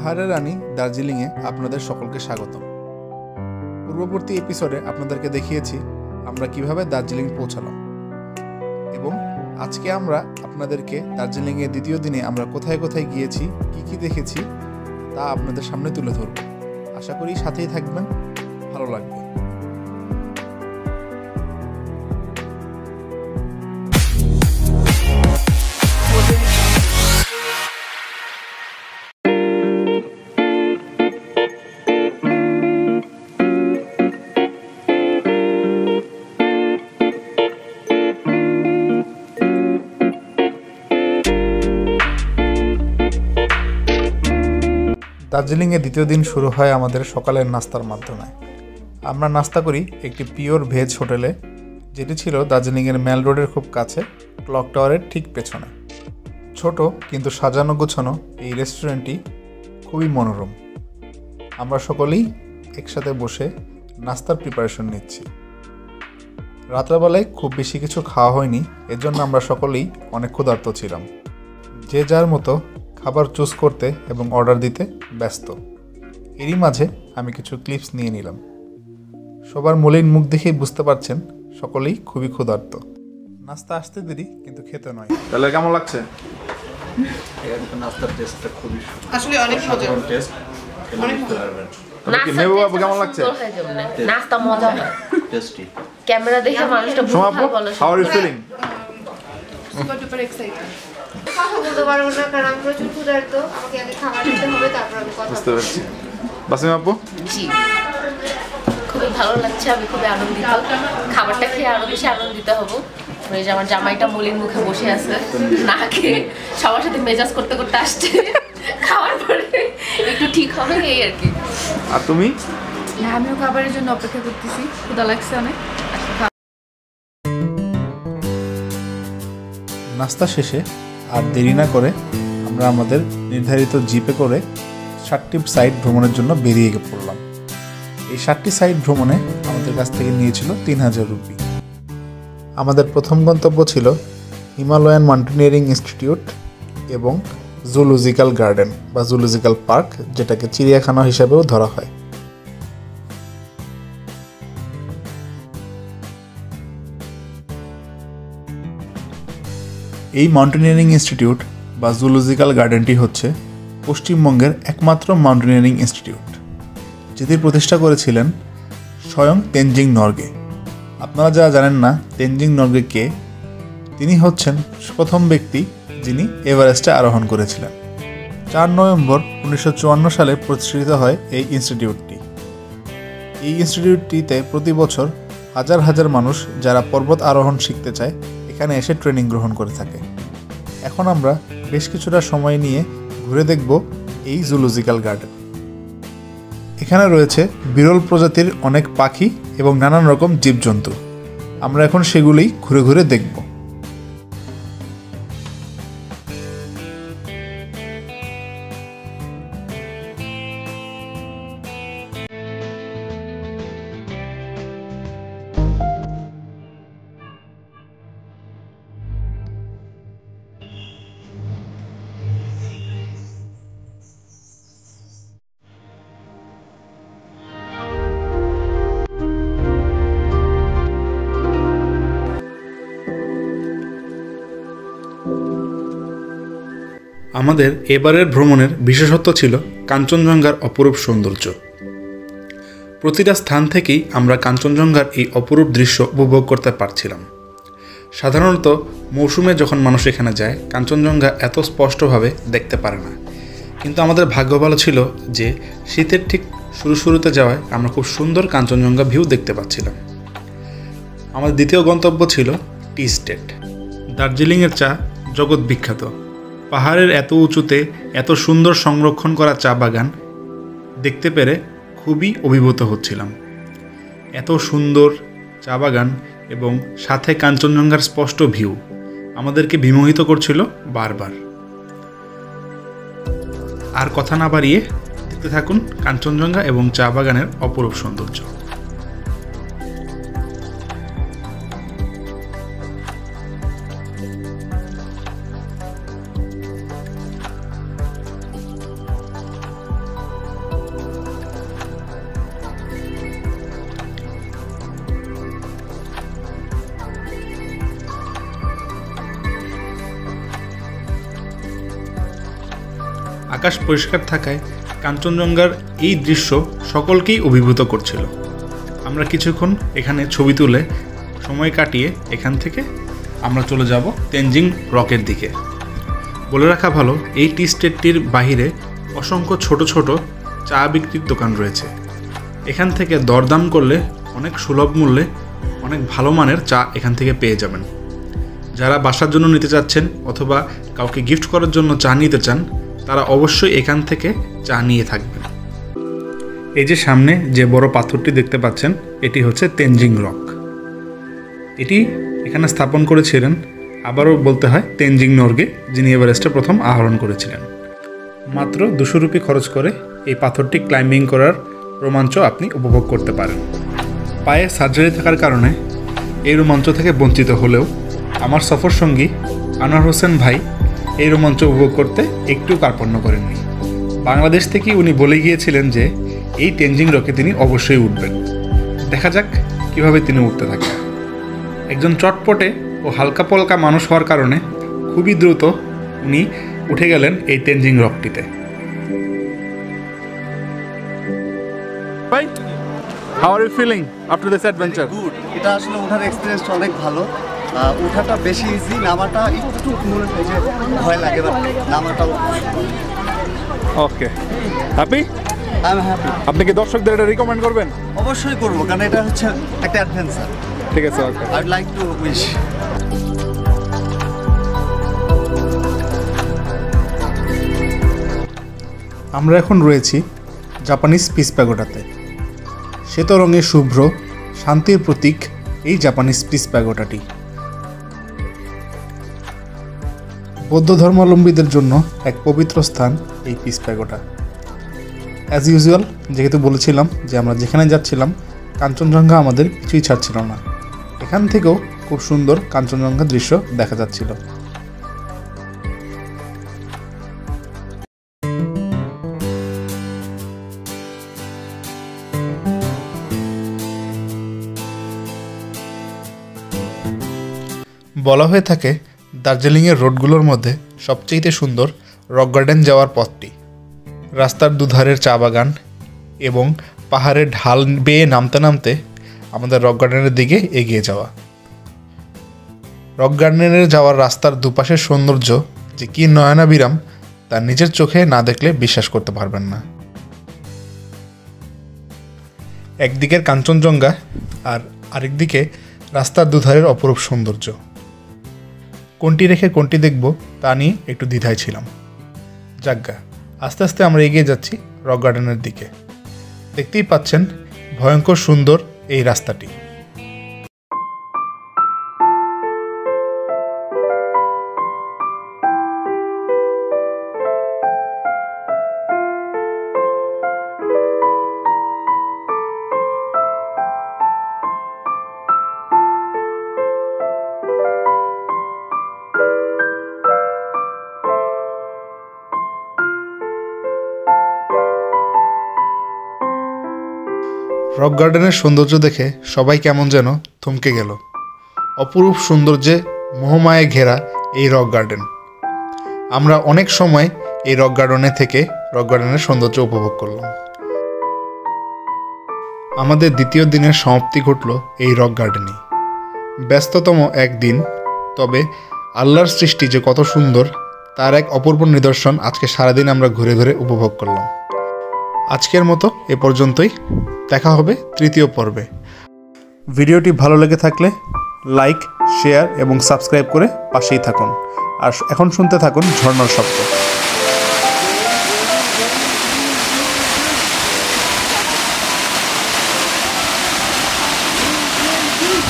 পাহাড়ের রানী দার্জিলিংয়ে আপনাদের সকলকে স্বাগত। পূর্ববর্তী এপিসোডে আপনাদেরকে দেখিয়েছি আমরা কিভাবে দার্জিলিং পৌঁছালাম, এবং আজকে আমরা আপনাদেরকে দার্জিলিংয়ের দ্বিতীয় দিনে আমরা কোথায় কোথায় গিয়েছি, কি দেখেছি তা আপনাদের সামনে তুলে ধরব। আশা করি সাথেই থাকবেন, ভালো লাগবে। দার্জিলিংয়ের দ্বিতীয় দিন শুরু হয় আমাদের সকালের নাস্তার মাধ্যমে। আমরা নাস্তা করি একটি পিওর ভেজ হোটেলে, যেটি ছিল দার্জিলিংয়ের মেল রোডের খুব কাছে, ক্লক টাওয়ারের ঠিক পেছনে। ছোট কিন্তু সাজানো গোছানো এই রেস্টুরেন্টটি খুবই মনোরম। আমরা সকলেই একসাথে বসে নাস্তার প্রিপারেশন নিচ্ছি। রাত্রেবেলায় খুব বেশি কিছু খাওয়া হয়নি, এজন্য আমরা সকলেই অনেক ক্ষুধার্ত ছিলাম। যে যার মতো খাবার চুজ করতে এবং অর্ডার দিতে ব্যস্ত। এরই মাঝে আমি কিছু ক্লিপস নিয়ে নিলাম। সবার মলিন মুখ দেখেই বুঝতে পারছেন সকলেই খুবই ক্ষুধার্ত। নাস্তা আসতে দেরি, কিন্তু খেতে নয়। তাহলে কেমন লাগছে? নাস্তার টেস্টটা খুবই আসলে অনেক মজা। টেস্ট অনেক মজা। নেবু বাবু কেমন লাগছে? নাস্তা মজা, টেস্টি। ক্যামেরা দেখে মানুষটা ভালো বলে। How are you feeling? Super duper excited. কথা বলতে পারবো না কারণ আমি প্রচুর ক্ষুধার্ত। আমাকে আগে খাবার দিতে হবে, তারপর আমি কথা বুঝতে পারছি। বাসিম আপু? জি, খুবই ভালো লাগছে, আমি খুবই আনন্দিত। খাবারটা খেয়ে আরো বেশি আনন্দিত হব। ওই যে আমার জামাইটা মলিন মুখে বসে আছে, না খেয়ে সবার সাথে মেজাজ করতে করতে আসছে। খাওয়ার পরে একটু ঠিক হবে, এই আর কি। আর তুমি? আমিও খাবারের জন্য অপেক্ষা করতেছি, ক্ষুধা লাগছে অনেক। নাস্তা শেষে আর দেরি না করে আমরা আমাদের নির্ধারিত জিপে করে 7টি সাইট ভ্রমণের জন্য বেরিয়ে পড়লাম। এই 7টি সাইট ভ্রমণে আমাদের কাছ থেকে নিয়েছিল 3000 রুপি। আমাদের প্রথম গন্তব্য ছিল হিমালয়ান মাউন্টেনিয়ারিং ইনস্টিটিউট এবং জুলজিক্যাল গার্ডেন বা জুলজিক্যাল পার্ক, যেটাকে চিড়িয়াখানা হিসাবেও ধরা হয়। এই মাউন্টেনিয়ারিং ইনস্টিটিউট বা জুলজিক্যাল গার্ডেনটি হচ্ছে পশ্চিমবঙ্গের একমাত্র মাউন্টেনিয়ারিং ইনস্টিটিউট, যেটি প্রতিষ্ঠা করেছিলেন স্বয়ং তেনজিং নরগে। আপনারা যারা জানেন না তেনজিং নরগে কে, তিনি হচ্ছেন প্রথম ব্যক্তি যিনি এভারেস্টে আরোহণ করেছিলেন। 4 নভেম্বর 1954 সালে প্রতিষ্ঠিত হয় এই ইনস্টিটিউটটি। এই ইনস্টিটিউটটিতে প্রতি বছর হাজার হাজার মানুষ যারা পর্বত আরোহণ শিখতে চায় এখানে এসে ট্রেনিং গ্রহণ করে থাকে। এখন আমরা বেশ কিছুটা সময় নিয়ে ঘুরে দেখব এই জুলজিক্যাল গার্ডেন। এখানে রয়েছে বিরল প্রজাতির অনেক পাখি এবং নানান রকম জীবজন্তু। আমরা এখন সেগুলোই ঘুরে ঘুরে দেখব। আমাদের এবারের ভ্রমণের বিশেষত্ব ছিল কাঞ্চনজঙ্ঘার অপরূপ সৌন্দর্য। প্রতিটা স্থান থেকেই আমরা কাঞ্চনজঙ্ঘার এই অপরূপ দৃশ্য উপভোগ করতে পারছিলাম। সাধারণত মৌসুমে যখন মানুষ এখানে যায় কাঞ্চনজঙ্ঘা এত স্পষ্টভাবে দেখতে পারে না, কিন্তু আমাদের ভাগ্য ভালো ছিল যে শীতের ঠিক শুরুতে যাওয়ায় আমরা খুব সুন্দর কাঞ্চনজঙ্ঘা ভিউ দেখতে পাচ্ছিলাম। আমাদের দ্বিতীয় গন্তব্য ছিল টি স্টেট। দার্জিলিংয়ের চা জগৎ বিখ্যাত। পাহাড়ের এত উঁচুতে এত সুন্দর সংরক্ষণ করা চা বাগান দেখতে পেরে খুবই অভিভূত হচ্ছিলাম। এত সুন্দর চা বাগান এবং সাথে কাঞ্চনজঙ্ঘার স্পষ্ট ভিউ আমাদেরকে বিমোহিত করছিল বারবার। আর কথা না বাড়িয়ে দেখতে থাকুন কাঞ্চনজঙ্ঘা এবং চা বাগানের অপরূপ সৌন্দর্য। আকাশ পরিষ্কার থাকায় কাঞ্চনজঙ্ঘার এই দৃশ্য সকলকেই অভিভূত করছিল। আমরা কিছুক্ষণ এখানে ছবি তুলে সময় কাটিয়ে এখান থেকে আমরা চলে যাব তেনজিং রকের দিকে। বলে রাখা ভালো, এই টি স্টেটটির বাহিরে অসংখ্য ছোট ছোট চা বিক্রির দোকান রয়েছে। এখান থেকে দরদাম করলে অনেক সুলভ মূল্যে অনেক ভালো মানের চা এখান থেকে পেয়ে যাবেন। যারা বাসার জন্য নিতে চাচ্ছেন অথবা কাউকে গিফট করার জন্য চা নিতে চান, তারা অবশ্যই এখান থেকে চা নিয়ে থাকবেন। এই যে সামনে যে বড় পাথরটি দেখতে পাচ্ছেন, এটি হচ্ছে তেনজিং রক। এটি এখানে স্থাপন করেছিলেন, আবারও বলতে হয়, তেনজিং নর্গে, যিনি এভারেস্টে প্রথম আরোহণ করেছিলেন। মাত্র 200 রুপি খরচ করে এই পাথরটি ক্লাইম্বিং করার রোমাঞ্চ আপনি উপভোগ করতে পারেন। পায়ে সার্জারি থাকার কারণে এই রোমাঞ্চ থেকে বঞ্চিত হলেও আমার সফর সঙ্গী আনোয়ার হোসেন ভাই এই রোমাঞ্চ উপভোগ করতে একটু কার্পণ্য করেননি। বাংলাদেশ থেকে উনি বলে গিয়েছিলেন যে এই তেনজিং রকে তিনি অবশ্যই উঠবেন। দেখা যাক কিভাবে তিনি উঠতে থাকেন। একজন চটপটে ও হালকা পলকা মানুষ হওয়ার কারণে খুবই দ্রুত উনি উঠে গেলেন এই তেনজিং রকটিতে। ভাই, how are you feeling after this adventure? Good. এটা আসলে ওঠার এক্সপিরিয়েন্সটা অনেক ভালো। ওঠাটা বেশি ইজি, নামাটা একটু মনে হয় যে ভয় লাগে, বাট নামাটাও। Okay, happy? I am happy. আপনি কি দর্শকদের এটা রিকমেন্ড করবেন? অবশ্যই করবো, কারণ এটা হচ্ছে একটা অ্যাডভেঞ্চার। ঠিক আছে, okay. I would like to wish. আমরা এখন রয়েছি জাপানিজ পিস প্যাগোডাতে। শ্বেত রঙে শুভ্র, শান্তির প্রতীক এই জাপানিজ পিস প্যাগোডাটি। বৌদ্ধ ধর্মাবলম্বীদের জন্য এক পবিত্র স্থান এই পিস প্যাগোডা। অ্যাজ ইউজুয়াল, যেহেতু বলেছিলাম যে আমরা যেখানে যাচ্ছিলাম কাঞ্চনজঙ্ঘা আমাদের কিছুই ছাড়ছিল না। এখান থেকেও খুব সুন্দর কাঞ্চনজঙ্ঘা দৃশ্য দেখা যাচ্ছিল। বলা হয়ে থাকে দার্জিলিংয়ের রোডগুলোর মধ্যে সবচেয়ে সুন্দর রক গার্ডেন যাওয়ার পথটি। রাস্তার দুধারের চা বাগান এবং পাহাড়ের ঢাল বেয়ে নামতে নামতে আমাদের রক গার্ডেনের দিকে এগিয়ে যাওয়া। রক গার্ডেনের যাওয়ার রাস্তার দুপাশের সৌন্দর্য যে কি নয়নাবিরাম, তা নিজের চোখে না দেখলে বিশ্বাস করতে পারবেন না। একদিকের কাঞ্চনজঙ্ঘা আর আরেকদিকে রাস্তার দুধারের অপরূপ সৌন্দর্য। কোনটি রেখে কোনটি দেখব তা নিয়ে একটু দ্বিধায় ছিলাম। যাজ্ঞা, আস্তে আস্তে আমরা এগিয়ে যাচ্ছি রক গার্ডেনের দিকে। দেখতেই পাচ্ছেন ভয়ঙ্কর সুন্দর এই রাস্তাটি। রক গার্ডেনের সৌন্দর্য দেখে সবাই কেমন যেন থমকে গেল। অপরূপ সৌন্দর্যে মোহমায় ঘেরা এই রক গার্ডেন। আমরা অনেক সময় এই রক গার্ডেনে থেকে রক গার্ডেনের সৌন্দর্য উপভোগ করলাম। আমাদের দ্বিতীয় দিনের সমাপ্তি ঘটল এই রক গার্ডেনেই। ব্যস্ততম একদিন, তবে আল্লাহর সৃষ্টি যে কত সুন্দর তার এক অপূর্ব নিদর্শন আজকে সারাদিন আমরা ঘুরে ঘুরে উপভোগ করলাম। আজকের মতো এ পর্যন্তই। দেখা হবে তৃতীয় পর্বে। ভিডিওটি ভালো লেগে থাকলে লাইক, শেয়ার এবং সাবস্ক্রাইব করে পাশেই থাকুন। আর এখন শুনতে থাকুন ঝর্ণার শব্দ।